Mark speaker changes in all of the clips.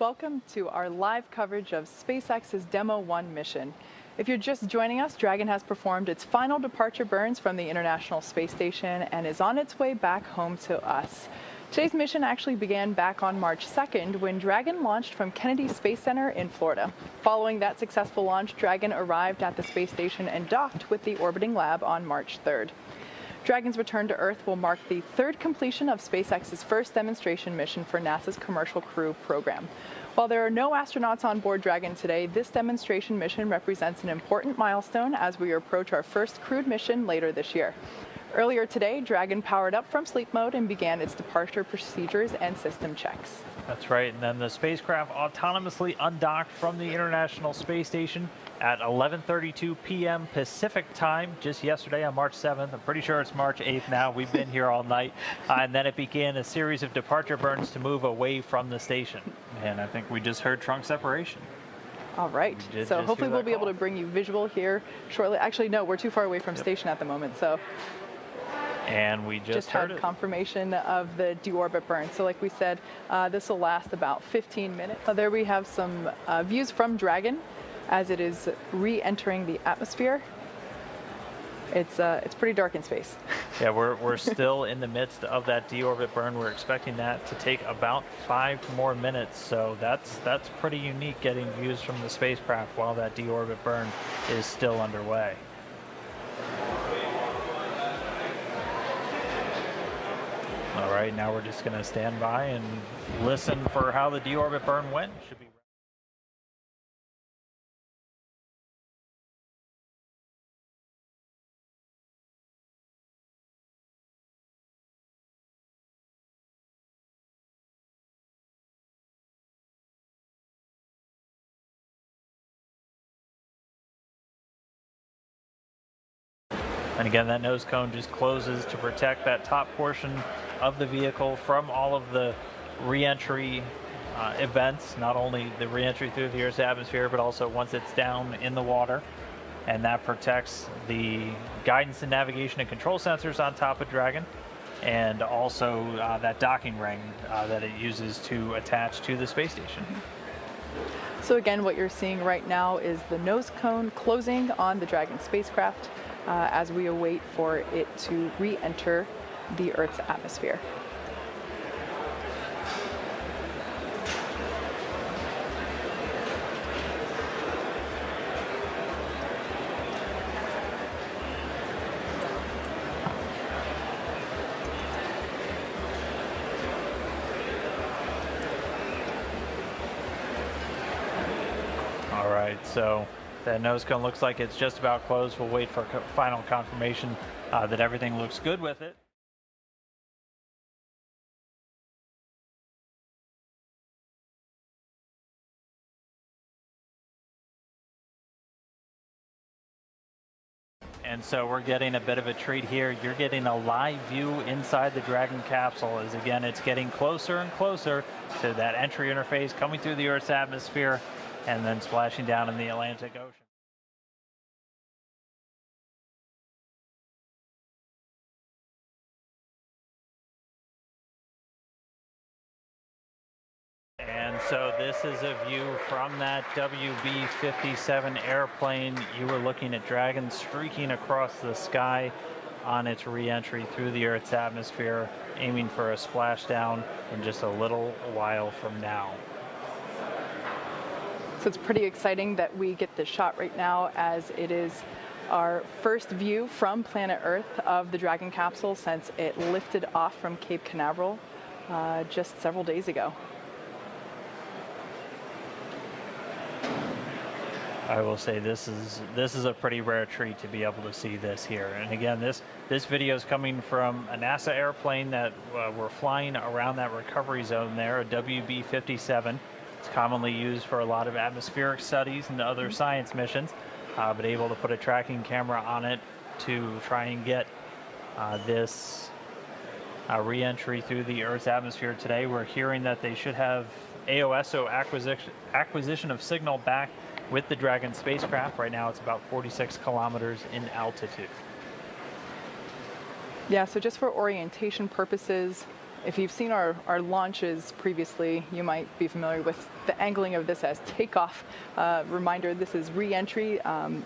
Speaker 1: welcome to our live coverage of SpaceX's Demo 1 mission. If you're just joining us, Dragon has performed its final departure burns from the International Space Station and is on its way back home to us. Today's mission actually began back on March 2nd when Dragon launched from Kennedy Space Center in Florida. Following that successful launch, Dragon arrived at the space station and docked with the orbiting lab on March 3rd. Dragon's return to Earth will mark the third completion of SpaceX's first demonstration mission for NASA's Commercial Crew program. While there are no astronauts on board Dragon today, this demonstration mission represents an important milestone as we approach our first crewed mission later this year. Earlier today, Dragon powered up from sleep mode and began its departure procedures and system checks.
Speaker 2: That's right, and then the spacecraft autonomously undocked from the International Space Station at 11:32 p.m. Pacific time just yesterday on March 7th. I'm pretty sure it's March 8th now. We've been here all night. And then it began a series of departure burns to move away from the station. And I think we just heard trunk separation.
Speaker 1: All right, so hopefully we'll be able to bring you visual here shortly. Actually, no, we're too far away from station at the moment, so.
Speaker 2: And we just heard
Speaker 1: had confirmation of the deorbit burn. So like we said, this will last about 15 minutes. There we have some views from Dragon as it is re-entering the atmosphere. It's pretty dark in space.
Speaker 2: Yeah, we're still in the midst of that deorbit burn. We're expecting that to take about 5 more minutes. So that's pretty unique, getting views from the spacecraft while that deorbit burn is still underway. All right, now we're just going to stand by and listen for how the deorbit burn went. Should be. And again, that nose cone just closes to protect that top portion of the vehicle from all of the re-entry events, not only the re-entry through the Earth's atmosphere, but also once it's down in the water. And that protects the guidance and navigation and control sensors on top of Dragon, and also that docking ring that it uses to attach to the space station.
Speaker 1: So again, what you're seeing right now is the nose cone closing on the Dragon spacecraft as we await for it to re-enter the Earth's atmosphere.
Speaker 2: All right, so that nose cone looks like it's just about closed. We'll wait for final confirmation that everything looks good with it. And so we're getting a bit of a treat here. You're getting a live view inside the Dragon capsule as, again, it's getting closer and closer to that entry interface coming through the Earth's atmosphere and then splashing down in the Atlantic Ocean. And so this is a view from that WB-57 airplane. You were looking at Dragon streaking across the sky on its re-entry through the Earth's atmosphere, aiming for a splashdown in just a little while from now.
Speaker 1: So it's pretty exciting that we get this shot right now, as it is our first view from planet Earth of the Dragon capsule since it lifted off from Cape Canaveral just several days ago.
Speaker 2: I will say this is a pretty rare treat to be able to see this here. And again, this video is coming from a NASA airplane that we're flying around that recovery zone there, a WB-57. It's commonly used for a lot of atmospheric studies and other science missions, but able to put a tracking camera on it to try and get this re-entry through the Earth's atmosphere today. We're hearing that they should have AOSO acquisition of signal back with the Dragon spacecraft. Right now it's about 46 kilometers in altitude.
Speaker 1: Yeah, so just for orientation purposes, If you've seen our launches previously, you might be familiar with the angling of this as takeoff. Reminder, this is re-entry.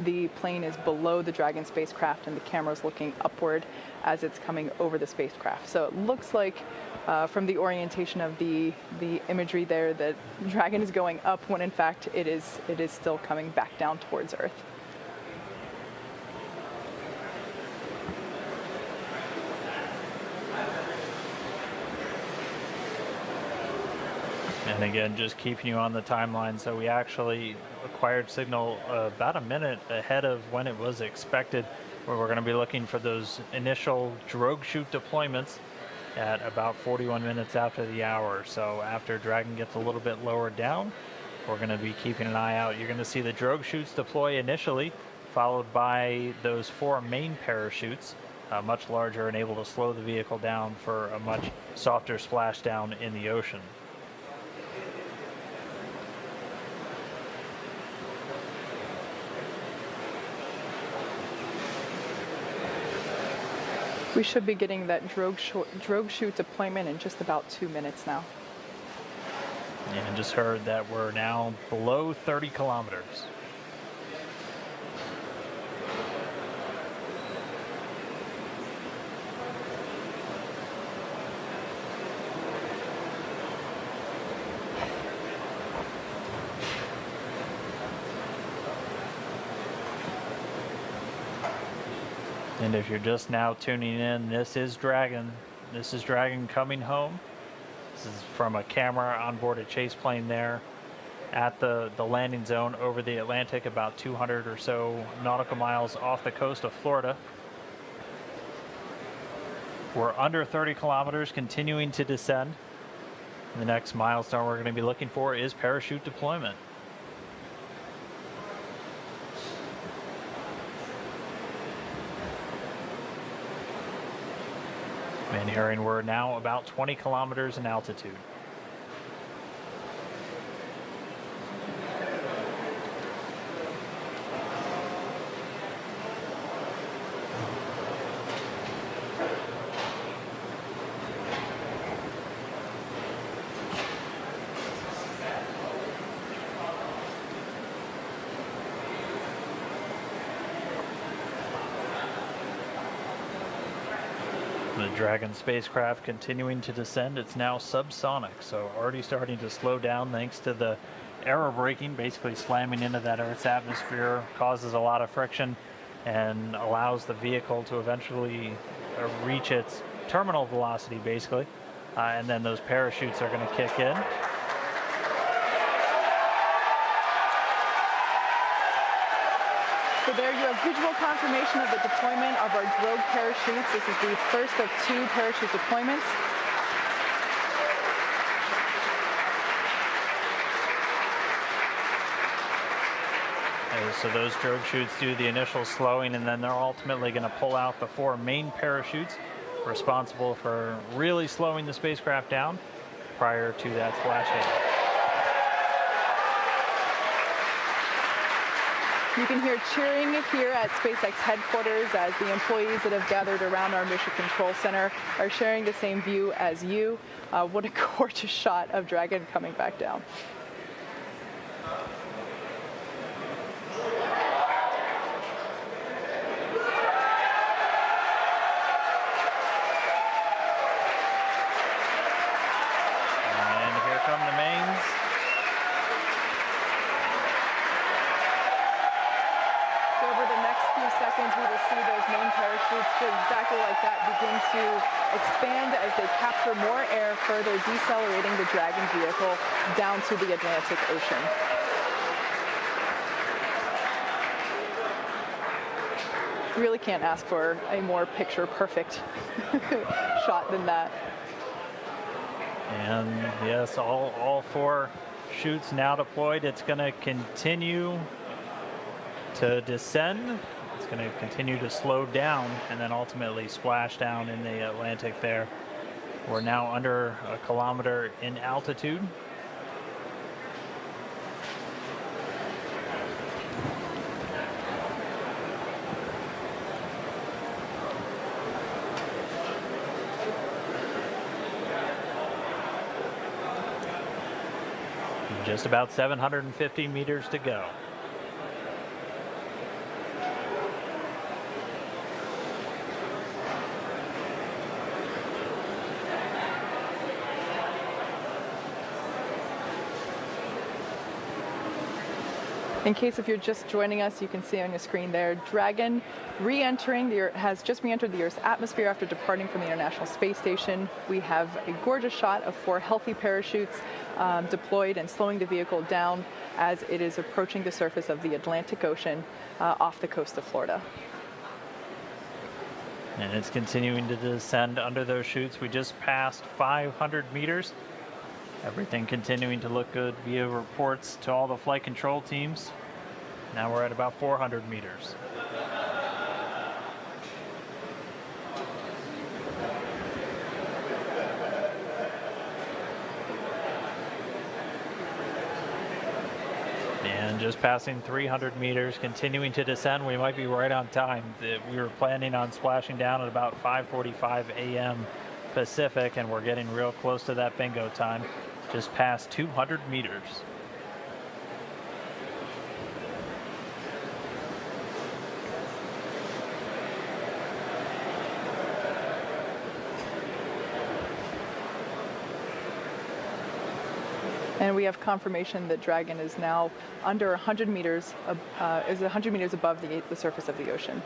Speaker 1: The plane is below the Dragon spacecraft and the camera's looking upward as it's coming over the spacecraft. So it looks like from the orientation of the imagery there that Dragon is going up when in fact it is still coming back down towards Earth.
Speaker 2: And again, just keeping you on the timeline. So we actually acquired signal about a minute ahead of when it was expected, where we're going to be looking for those initial drogue chute deployments at about 41 minutes after the hour. So after Dragon gets a little bit lower down, we're going to be keeping an eye out. You're going to see the drogue chutes deploy initially, followed by those 4 main parachutes, much larger and able to slow the vehicle down for a much softer splashdown in the ocean.
Speaker 1: We should be getting that drogue chute deployment in just about 2 minutes now.
Speaker 2: And just heard that we're now below 30 kilometers. And if you're just now tuning in, this is Dragon. This is Dragon coming home. This is from a camera on board a chase plane there at the landing zone over the Atlantic, about 200 or so nautical miles off the coast of Florida. We're under 30 kilometers, continuing to descend. The next milestone we're going to be looking for is parachute deployment. And hearing we're now about 20 kilometers in altitude. The Dragon spacecraft continuing to descend. It's now subsonic, so already starting to slow down thanks to the aerobraking, basically slamming into that Earth's atmosphere, causes a lot of friction and allows the vehicle to eventually reach its terminal velocity, basically. And then those parachutes are going to kick in.
Speaker 1: So there you have visual confirmation of the deployment of our drogue parachutes. This is the first of 2 parachute deployments.
Speaker 2: So those drogue chutes do the initial slowing, and then they're ultimately going to pull out the 4 main parachutes responsible for really slowing the spacecraft down prior to that splashdown.
Speaker 1: You can hear cheering here at SpaceX headquarters as the employees that have gathered around our Mission Control Center are sharing the same view as you. What a gorgeous shot of Dragon coming back down.
Speaker 2: And here come the mains.
Speaker 1: Seconds, we will see those main parachutes exactly like that begin to expand as they capture more air, further decelerating the Dragon vehicle down to the Atlantic Ocean. Really can't ask for a more picture-perfect shot than that.
Speaker 2: And yes, all 4 chutes now deployed. It's going to continue to descend. It's going to continue to slow down and then ultimately splash down in the Atlantic there. We're now under a kilometer in altitude. Just about 750 meters to go.
Speaker 1: In case if you're just joining us, you can see on your screen there, Dragon has just re-entered the Earth's atmosphere after departing from the International Space Station. We have a gorgeous shot of 4 healthy parachutes deployed and slowing the vehicle down as it is approaching the surface of the Atlantic Ocean off the coast of Florida.
Speaker 2: And it's continuing to descend under those chutes. We just passed 500 meters. Everything continuing to look good via reports to all the flight control teams. Now we're at about 400 meters. And just passing 300 meters, continuing to descend. We might be right on time. We were planning on splashing down at about 5:45 a.m. Pacific, and we're getting real close to that bingo time. Just past 200 meters.
Speaker 1: And we have confirmation that Dragon is now under 100 meters, is 100 meters above the surface of the ocean.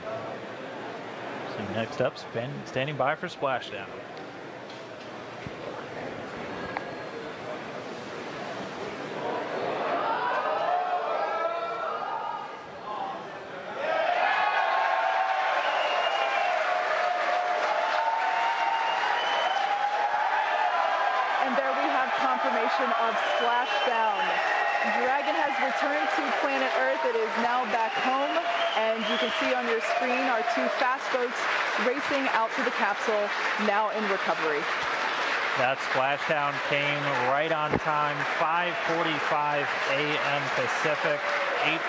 Speaker 2: So next up, standing by for splashdown.
Speaker 1: Confirmation of splashdown. Dragon has returned to planet Earth. It is now back home, and you can see on your screen our 2 fast boats racing out to the capsule, now in recovery.
Speaker 2: That splashdown came right on time, 5:45 a.m. Pacific,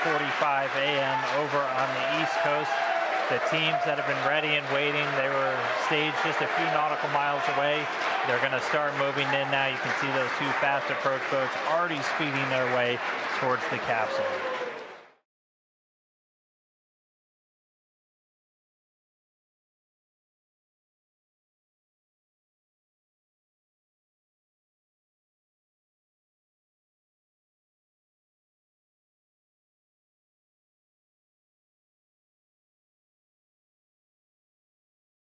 Speaker 2: 8:45 a.m. over on the East Coast. The teams that have been ready and waiting, they were staged just a few nautical miles away. They're going to start moving in now. You can see those 2 fast approach boats already speeding their way towards the capsule.